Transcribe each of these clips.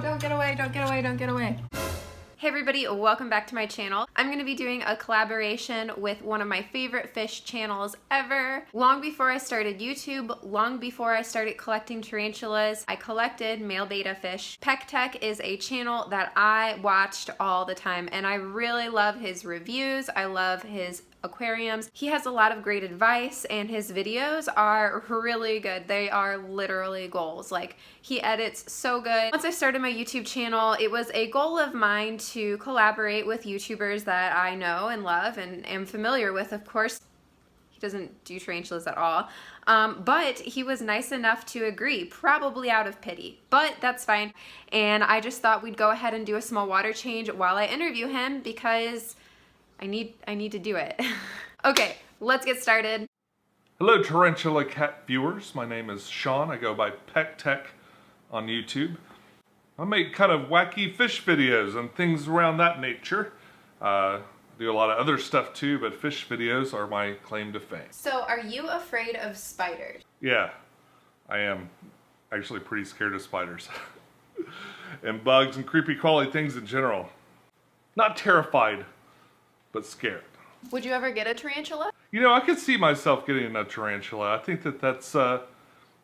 don't get away, don't get away, don't get away. Hey everybody, welcome back to my channel. I'm going to be doing a collaboration with one of my favorite fish channels ever. Long before I started YouTube, long before I started collecting tarantulas, I collected male betta fish. PECKTEC is a channel that I watched all the time and I really love his reviews. I love his aquariums. He has a lot of great advice and his videos are really good. They are literally goals. Like, he edits so good. Once I started my YouTube channel, it was a goal of mine to collaborate with YouTubers that I know and love and am familiar with. Of course, he doesn't do tarantulas at all, but he was nice enough to agree, probably out of pity, but that's fine. And I just thought we'd go ahead and do a small water change while I interview him because I need to do it. Okay, let's get started. Hello Tarantula Cat viewers, my name is Sean. I go by PECKTEC on YouTube. I make kind of wacky fish videos and things around that nature. Do a lot of other stuff too, but fish videos are my claim to fame. So are you afraid of spiders? Yeah, I am actually pretty scared of spiders. And bugs and creepy crawly things in general. Not terrified, but scared. Would you ever get a tarantula? You know, I could see myself getting a tarantula. I think that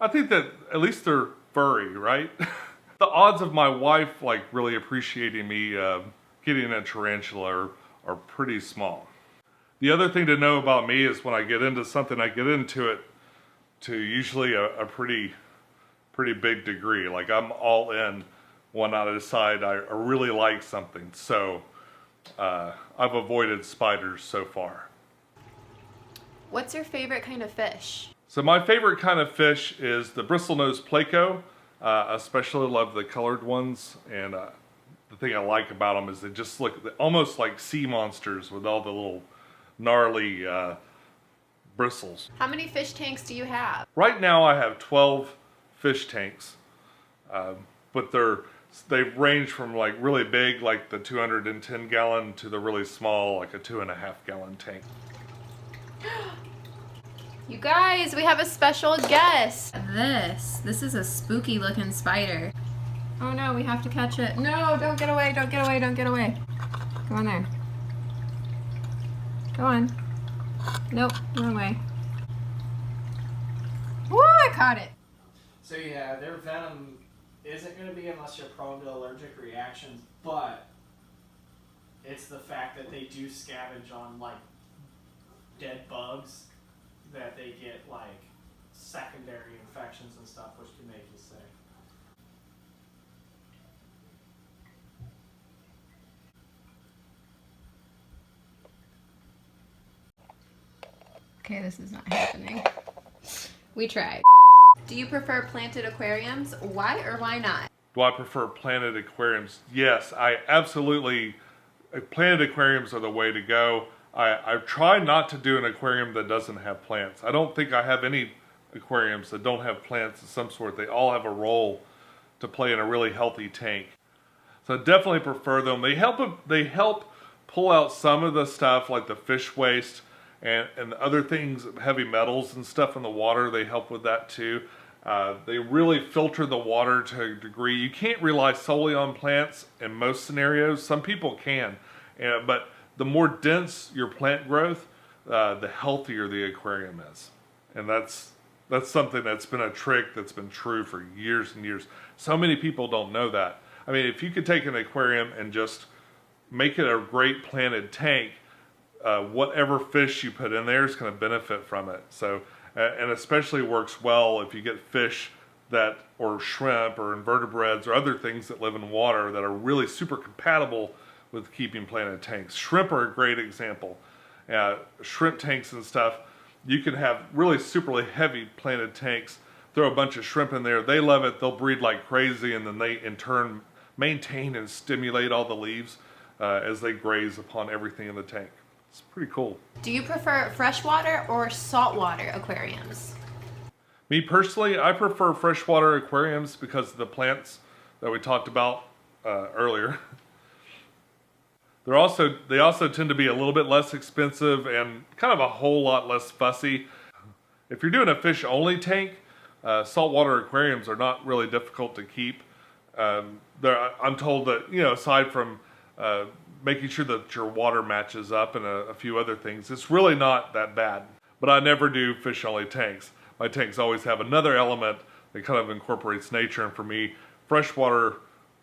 I think that at least they're furry, right? The odds of my wife like really appreciating me getting a tarantula are pretty small. The other thing to know about me is when I get into something, I get into it to usually a pretty big degree. Like, I'm all in when I decide I really like something. So I've avoided spiders so far. What's your favorite kind of fish? So my favorite kind of fish is the bristlenose pleco. Especially love the colored ones, and the thing I like about them is they just look almost like sea monsters with all the little gnarly bristles. How many fish tanks do you have? Right now I have 12 fish tanks, but they range from like really big, like the 210 gallon, to the really small, like a 2.5 gallon tank. You guys, we have a special guest. This is a spooky looking spider. Oh no, we have to catch it. No, don't get away, don't get away, don't get away. Go on there. Go on. Nope, wrong way. Woo, I caught it. So yeah, their venom isn't going to be unless you're prone to allergic reactions, but it's the fact that they do scavenge on like dead bugs that they get like secondary infections and stuff, which can make you sick. Okay, this is not happening. We tried. Do you prefer planted aquariums? Why or why not? Do I prefer planted aquariums? Yes, I absolutely. Planted aquariums are the way to go. I try not to do an aquarium that doesn't have plants. I don't think I have any aquariums that don't have plants of some sort. They all have a role to play in a really healthy tank. So I definitely prefer them. They help pull out some of the stuff like the fish waste and other things, heavy metals and stuff in the water. They help with that too. They really filter the water to a degree. You can't rely solely on plants in most scenarios. Some people can, but the more dense your plant growth, the healthier the aquarium is. And that's something that's been a trick that's been true for years and years. So many people don't know that. I mean, if you could take an aquarium and just make it a great planted tank, whatever fish you put in there is going to benefit from it. So, and especially works well if you get fish or shrimp or invertebrates or other things that live in water that are really super compatible with keeping planted tanks. Shrimp are a great example. Shrimp tanks and stuff, you can have really super heavy planted tanks, throw a bunch of shrimp in there, they love it, they'll breed like crazy, and then they in turn maintain and stimulate all the leaves as they graze upon everything in the tank. It's pretty cool. Do you prefer freshwater or saltwater aquariums? Me personally, I prefer freshwater aquariums because of the plants that we talked about earlier. They also tend to be a little bit less expensive and kind of a whole lot less fussy. If you're doing a fish-only tank, saltwater aquariums are not really difficult to keep. I'm told that, you know, aside from making sure that your water matches up and a few other things, it's really not that bad. But I never do fish-only tanks. My tanks always have another element that kind of incorporates nature, and for me, freshwater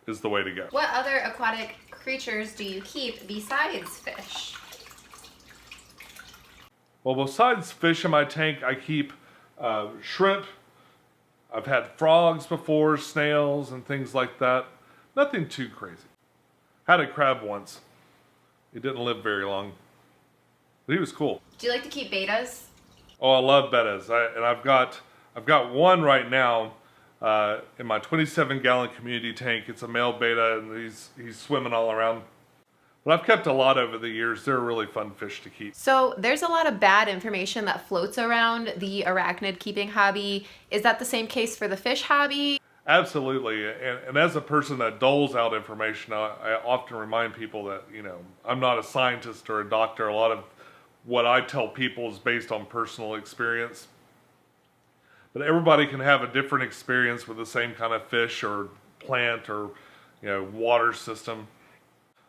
is the way to go. What other aquatic creatures do you keep besides fish? Well, besides fish in my tank, I keep shrimp. I've had frogs before, snails, and things like that. Nothing too crazy. Had a crab once. He didn't live very long, but he was cool. Do you like to keep bettas? Oh, I love bettas. I've got one right now in my 27-gallon community tank. It's a male betta, and he's swimming all around. But I've kept a lot over the years. They're really fun fish to keep. So there's a lot of bad information that floats around the arachnid keeping hobby. Is that the same case for the fish hobby? Absolutely. And as a person that doles out information, I often remind people that, you know, I'm not a scientist or a doctor. A lot of what I tell people is based on personal experience. But everybody can have a different experience with the same kind of fish or plant or, you know, water system.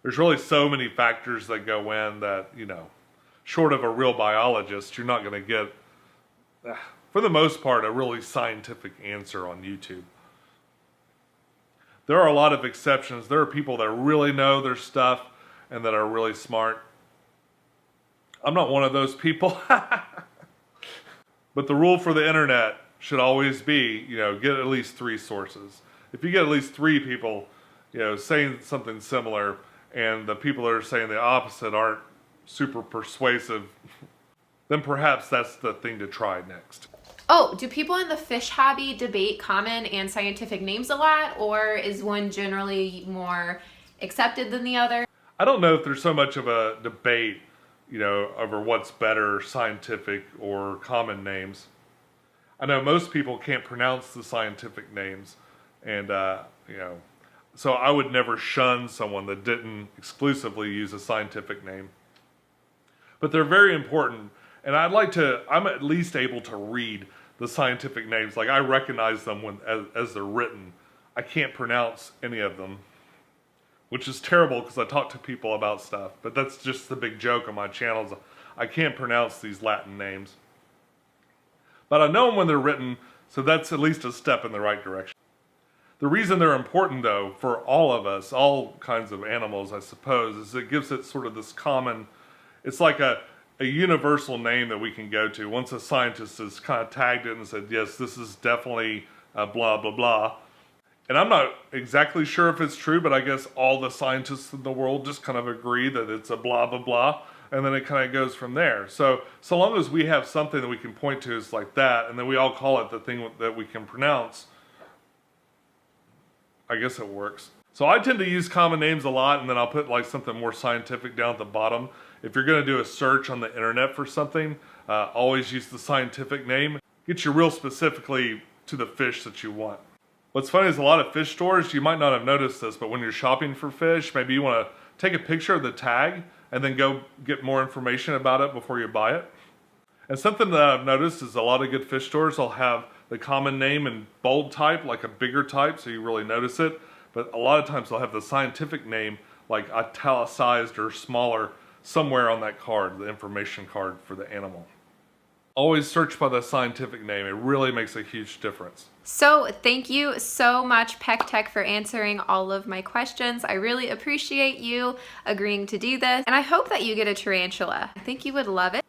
There's really so many factors that go in that, you know, short of a real biologist, you're not going to get, for the most part, a really scientific answer on YouTube. There are a lot of exceptions. There are people that really know their stuff and that are really smart. I'm not one of those people. But the rule for the internet should always be, you know, get at least 3 sources. If you get at least 3 people, you know, saying something similar, and the people that are saying the opposite aren't super persuasive, then perhaps that's the thing to try next. Oh, do people in the fish hobby debate common and scientific names a lot, or is one generally more accepted than the other? I don't know if there's so much of a debate, you know, over what's better, scientific or common names. I know most people can't pronounce the scientific names, and, you know, so I would never shun someone that didn't exclusively use a scientific name. But they're very important, and I'm at least able to read the scientific names. Like, I recognize them as they're written. I can't pronounce any of them, which is terrible because I talk to people about stuff, but that's just the big joke on my channels. I can't pronounce these Latin names. But I know them when they're written, so that's at least a step in the right direction. The reason they're important, though, for all of us, all kinds of animals, I suppose, is it gives it sort of this common, it's like a universal name that we can go to. Once a scientist has kind of tagged it and said, yes, this is definitely blah, blah, blah. And I'm not exactly sure if it's true, but I guess all the scientists in the world just kind of agree that it's a blah, blah, blah. And then it kind of goes from there. So long as we have something that we can point to as like that, and then we all call it the thing that we can pronounce, I guess it works. So I tend to use common names a lot, and then I'll put like something more scientific down at the bottom. If you're going to do a search on the internet for something, always use the scientific name. Get you real specifically to the fish that you want. What's funny is a lot of fish stores, you might not have noticed this, but when you're shopping for fish, maybe you want to take a picture of the tag and then go get more information about it before you buy it. And something that I've noticed is a lot of good fish stores will have the common name in bold type, like a bigger type, so you really notice it. But a lot of times they'll have the scientific name like italicized or smaller somewhere on that card, the information card for the animal. Always search by the scientific name. It really makes a huge difference. So thank you so much, PECKTEC, for answering all of my questions. I really appreciate you agreeing to do this, and I hope that you get a tarantula. I think you would love it.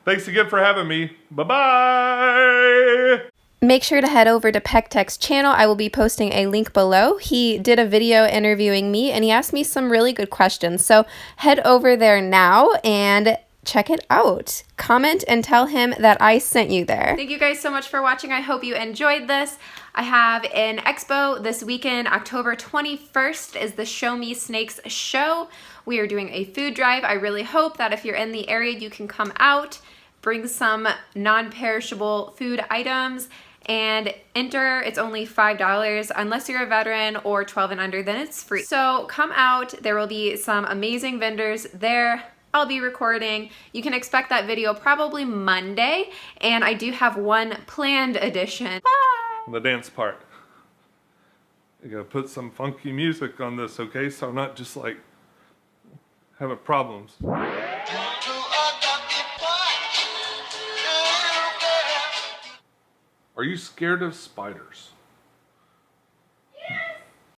Thanks again for having me. Bye-bye! Make sure to head over to PECKTEC's channel. I will be posting a link below. He did a video interviewing me, and he asked me some really good questions. So head over there now and check it out. Comment and tell him that I sent you there. Thank you guys so much for watching. I hope you enjoyed this. I have an expo this weekend. October 21st is the Show Me Snakes show. We are doing a food drive. I really hope that if you're in the area, you can come out, bring some non-perishable food items, and enter. It's only $5 unless you're a veteran or 12 and under, then it's free. So come out. There will be some amazing vendors there. I'll be recording. You can expect that video probably Monday, and I do have one planned edition. Bye! The dance part. You gotta put some funky music on this, okay? So I'm not just like having problems. Are you scared of spiders?